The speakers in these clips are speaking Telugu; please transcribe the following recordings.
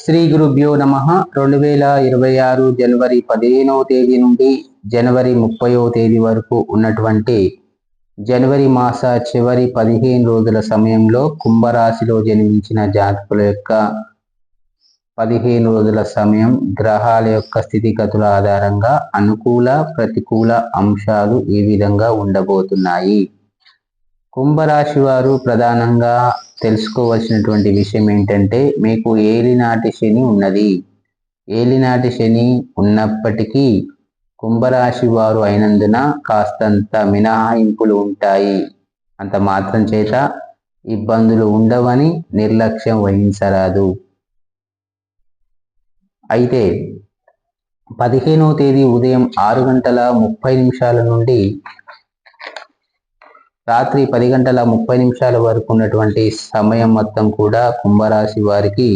శ్రీ గురుభ్యో నమః. 2026 జనవరి 15వ తేదీ నుండి జనవరి 30వ తేదీ వరకు ఉన్నటువంటి జనవరి మాస చివరి 15 రోజుల సమయంలో కుంభరాశిలో జన్మించిన జాతకుల యొక్క 15 రోజుల సమయం గ్రహాల యొక్క స్థితిగతుల ఆధారంగా అనుకూల ప్రతికూల అంశాలు ఈ విధంగా ఉండబోతున్నాయి. కుంభరాశి వారు ప్రధానంగా తెలుసుకోవాల్సినటువంటి విషయం ఏంటంటే, మీకు ఏలినాటి శని ఉన్నది. ఏలినాటి శని ఉన్నప్పటికీ కుంభరాశి వారు అయినందున కాస్తంత మినహాయింపులు ఉంటాయి. అంత మాత్రం చేత ఇబ్బందులు ఉండవని నిర్లక్ష్యం వహించరాదు. అయితే 15వ తేదీ ఉదయం 6:30 నుండి రాత్రి 10:30 వరకు ఉన్నటువంటి సమయం మొత్తం కూడా కుంభరాశి వారికి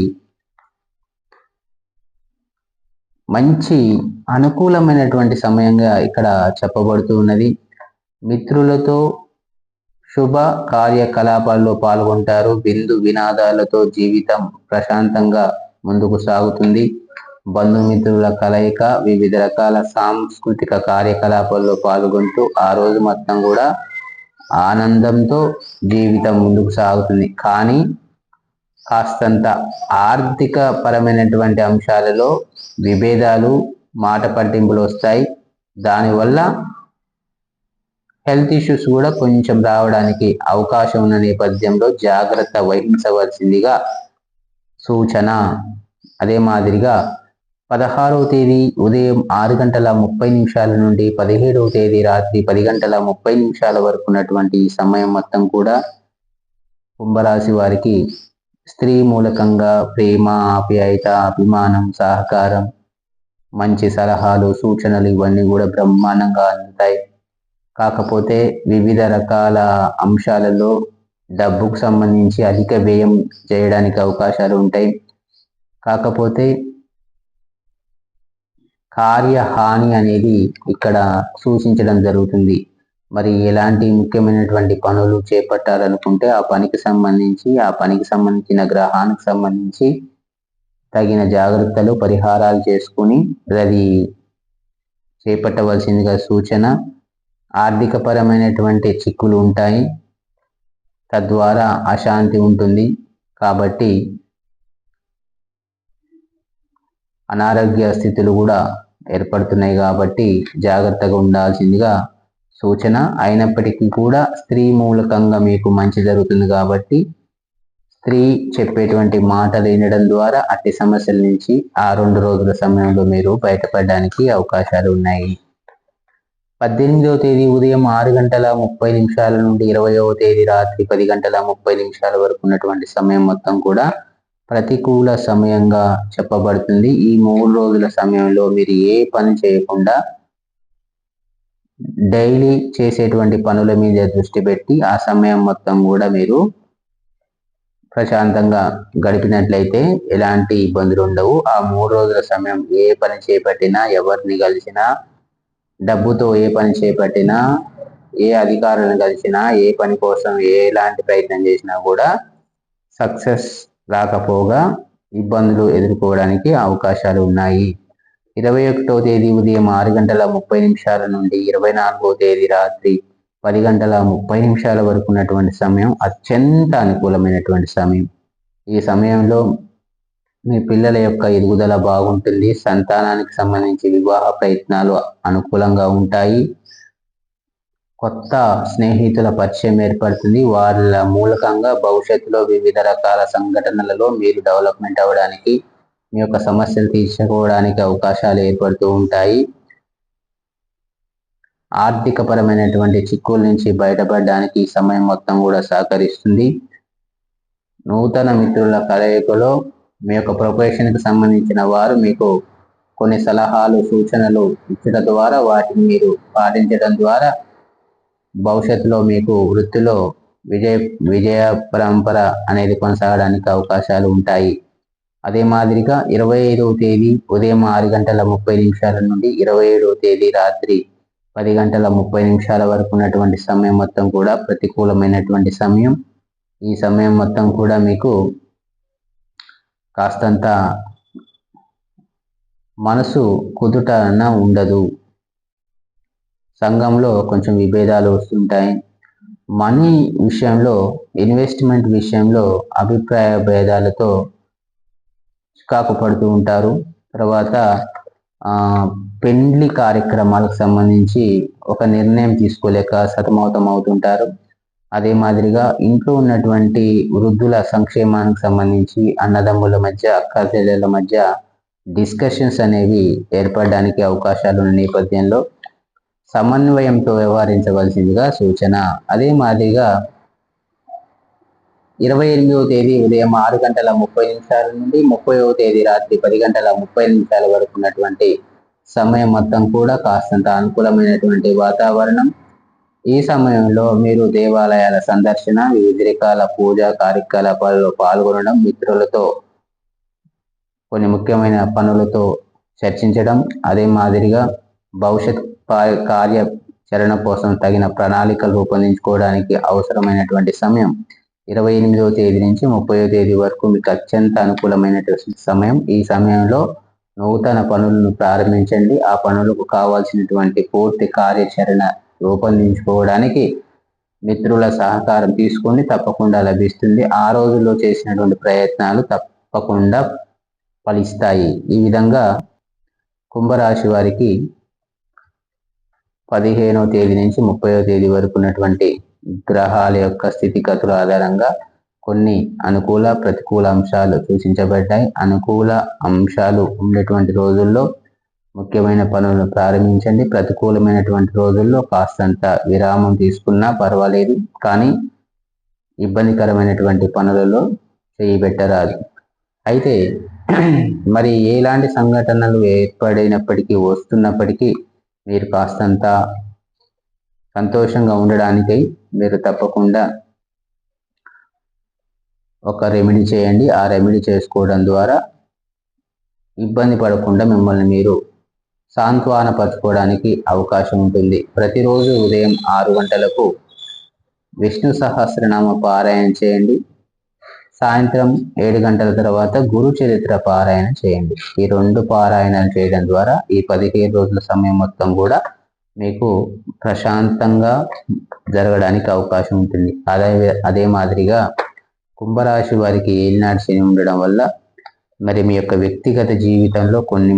మంచి అనుకూలమైనటువంటి సమయంగా ఇక్కడ చెప్పబడుతూ ఉన్నది. మిత్రులతో శుభ కార్యకలాపాల్లో పాల్గొంటారు. బిందు వినాదాలతో జీవితం ప్రశాంతంగా ముందుకు సాగుతుంది. బంధుమిత్రుల కలయిక, వివిధ రకాల సాంస్కృతిక కార్యకలాపాల్లో పాల్గొంటూ ఆ రోజు మొత్తం కూడా ఆనందంతో జీవితం ముందుకు సాగుతుంది. కానీ కాస్తంత ఆర్థిక పరమైనటువంటి అంశాలలో విభేదాలు, మాట పట్టింపులు వస్తాయి. దానివల్ల హెల్త్ ఇష్యూస్ కూడా కొంచెం రావడానికి అవకాశం ఉన్న నేపథ్యంలో జాగ్రత్త వహించవలసిందిగా సూచన. అదే మాదిరిగా 16వ తేదీ ఉదయం 6:30 నుండి 17వ తేదీ రాత్రి 10:30 వరకు ఉన్నటువంటి ఈ సమయం మొత్తం కూడా కుంభరాశి వారికి స్త్రీ మూలకంగా ప్రేమ, ఆప్యాయత, అభిమానం, సహకారం, మంచి సలహాలు, సూచనలు ఇవన్నీ కూడా బ్రహ్మాండంగా అందుతాయి. కాకపోతే వివిధ రకాల అంశాలలో డబ్బుకు సంబంధించి అధిక వ్యయం చేయడానికి అవకాశాలు ఉంటాయి. కాకపోతే కార్యహాని అనేది ఇక్కడ సూచించడం జరుగుతుంది. మరి ఎలాంటి ముఖ్యమైనటువంటి పనులు చేపట్టాలనుకుంటే ఆ పనికి సంబంధించిన గ్రహానికి సంబంధించి తగిన జాగ్రత్తలు, పరిహారాలు చేసుకుని అది చేపట్టవలసిందిగా సూచన. ఆర్థిక పరమైనటువంటి చిక్కులు ఉంటాయి, తద్వారా అశాంతి ఉంటుంది. కాబట్టి అనారోగ్య స్థితులు కూడా ఏర్పడుతున్నాయి. కాబట్టి జాగ్రత్తగా ఉండాల్సిందిగా సూచన. అయినప్పటికీ కూడా స్త్రీ మూలకంగా మీకు మంచి జరుగుతుంది. కాబట్టి స్త్రీ చెప్పేటువంటి మాటలు వినడం ద్వారా అట్టి సమస్యల నుంచి ఆ 2 రోజుల సమయంలో మీరు బయటపడడానికి అవకాశాలు ఉన్నాయి. 18వ తేదీ ఉదయం 6:30 నుండి 20వ తేదీ రాత్రి 10:30 వరకు ఉన్నటువంటి సమయం మొత్తం కూడా ప్రతికూల సమయంగా చెప్పబడుతుంది. ఈ 3 రోజుల సమయంలో మీరు ఏ పని చేయకుండా డైలీ చేసేటువంటి పనుల మీద దృష్టి పెట్టి ఆ సమయం మొత్తం కూడా మీరు ప్రశాంతంగా గడిపినట్లయితే ఎలాంటి ఇబ్బందులు ఉండవు. ఆ 3 రోజుల సమయం ఏ పని చేపట్టినా, ఎవరిని కలిసినా, డబ్బుతో ఏ పని చేపట్టినా, ఏ అధికారులను కలిసినా, ఏ పని కోసం ఎలాంటి ప్రయత్నం చేసినా కూడా సక్సెస్ రాకపోగా ఇబ్బందులు ఎదుర్కోవడానికి అవకాశాలు ఉన్నాయి. 21వ తేదీ ఉదయం 6:30 నుండి 24వ తేదీ రాత్రి 10:30 వరకు ఉన్నటువంటి సమయం అత్యంత అనుకూలమైనటువంటి సమయం. ఈ సమయంలో మీ పిల్లల యొక్క ఎదుగుదల బాగుంటుంది. సంతానానికి సంబంధించి వివాహ ప్రయత్నాలు అనుకూలంగా ఉంటాయి. కొత్త స్నేహితుల పరిచయం ఏర్పడుతుంది. వాళ్ళ మూలకంగా భవిష్యత్తులో వివిధ రకాల సంఘటనలలో మీరు డెవలప్మెంట్ అవ్వడానికి, మీ యొక్క సమస్యలు తీర్చుకోవడానికి అవకాశాలు ఏర్పడుతూ ఉంటాయి. ఆర్థిక పరమైనటువంటి చిక్కుల నుంచి బయటపడడానికి ఈ సమయం మొత్తం కూడా సహకరిస్తుంది. నూతన మిత్రుల కలయికలో మీ యొక్క ప్రొఫెషన్కి సంబంధించిన వారు మీకు కొన్ని సలహాలు, సూచనలు ఇచ్చడం ద్వారా వాటిని మీరు పాటించడం ద్వారా భవిష్యత్తులో మీకు వృత్తిలో విజయ పరంపర అనేది కొనసాగడానికి అవకాశాలు ఉంటాయి. అదే మాదిరిగా 25వ తేదీ ఉదయం 6:30 నుండి 27వ తేదీ రాత్రి 10:30 వరకు ఉన్నటువంటి సమయం మొత్తం కూడా ప్రతికూలమైనటువంటి సమయం. ఈ సమయం మొత్తం కూడా మీకు కాస్తంత మనసు కుదుటన ఉండదు. సంఘంలో కొంచెం విభేదాలు వస్తుంటాయి. మనీ విషయంలో, ఇన్వెస్ట్మెంట్ విషయంలో అభిప్రాయ భేదాలతో చికాకు పడుతూ ఉంటారు. తర్వాత పెండ్లి కార్యక్రమాలకు సంబంధించి ఒక నిర్ణయం తీసుకోలేక సతమతం అవుతుంటారు. అదే మాదిరిగా ఇంట్లో ఉన్నటువంటి వృద్ధుల సంక్షేమానికి సంబంధించి అన్నదమ్ముల మధ్య, అక్క చెల్లెల మధ్య డిస్కషన్స్ అనేవి ఏర్పడడానికి అవకాశాలు ఉన్న నేపథ్యంలో సమన్వయంతో వ్యవహరించవలసిందిగా సూచన. అదే మాదిరిగా 28వ తేదీ ఉదయం 6:30 నుండి 30వ తేదీ రాత్రి 10:30 వరకు ఉన్నటువంటి సమయం మొత్తం కూడా కాస్తంత అనుకూలమైనటువంటి వాతావరణం. ఈ సమయంలో మీరు దేవాలయాల సందర్శన, వివిధ రకాల పూజా కార్యకలాపాలలో పాల్గొనడం, మిత్రులతో కొన్ని ముఖ్యమైన పనులతో చర్చించడం, అదే మాదిరిగా భవిష్యత్ కార్యాచరణ కోసం తగిన ప్రణాళికలు రూపొందించుకోవడానికి అవసరమైనటువంటి సమయం 28వ తేదీ నుంచి 30వ తేదీ వరకు మీకు అత్యంత అనుకూలమైనటువంటి సమయం. ఈ సమయంలో నూతన పనులను ప్రారంభించండి. ఆ పనులకు కావాల్సినటువంటి పూర్తి కార్యాచరణ రూపొందించుకోవడానికి మిత్రుల సహకారం తీసుకోండి, తప్పకుండా లభిస్తుంది. ఆ రోజుల్లో చేసినటువంటి ప్రయత్నాలు తప్పకుండా ఫలిస్తాయి. ఈ విధంగా కుంభరాశి వారికి 15వ తేదీ నుంచి 30వ తేదీ వరకు ఉన్నటువంటి గ్రహాల యొక్క స్థితిగతుల ఆధారంగా కొన్ని అనుకూల, ప్రతికూల అంశాలు సూచించబడ్డాయి. అనుకూల అంశాలు ఉండేటువంటి రోజుల్లో ముఖ్యమైన పనులను ప్రారంభించండి. ప్రతికూలమైనటువంటి రోజుల్లో కాస్తంత విరామం తీసుకున్నా పర్వాలేదు, కానీ ఇబ్బందికరమైనటువంటి పనులలో చేయబెట్టరాదు. అయితే మరి ఎలాంటి సంఘటనలు ఏర్పడినప్పటికీ, వస్తున్నప్పటికీ మీరు కాస్తంత సంతోషంగా ఉండడానికై మీరు తప్పకుండా ఒక రెమెడీ చేయండి. ఆ రెమెడీ చేసుకోవడం ద్వారా ఇబ్బంది పడకుండా మిమ్మల్ని మీరు సాంత్వనపరచుకోవడానికి అవకాశం ఉంటుంది. ప్రతిరోజు ఉదయం 6 గంటలకు విష్ణు సహస్రనామ పారాయణ చేయండి. సాయంత్రం 7 గంటల తర్వాత గురు చరిత్ర పారాయణ చేయండి. ఈ 2 పారాయణలు చేయడం ద్వారా ఈ 15 రోజుల సమయం మొత్తం కూడా మీకు ప్రశాంతంగా జరగడానికి అవకాశం ఉంటుంది. అదే మాదిరిగా కుంభరాశి వారికి ఏలినాటి శని ఉండడం వల్ల మరి మీ యొక్క వ్యక్తిగత జీవితంలో కొన్ని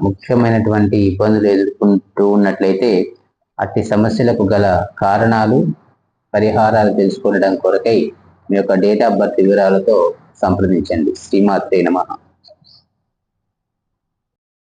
ముఖ్యమైనటువంటి ఇబ్బందులు ఎదుర్కొంటూ ఉన్నట్లయితే అట్టి సమస్యలకు గల కారణాలు, పరిహారాలు తెలుసుకోవడం కొరకై మీ యొక్క డేట్ ఆఫ్ బర్త్ వివరాలతో సంప్రదించండి. శ్రీమాత్రే నమః.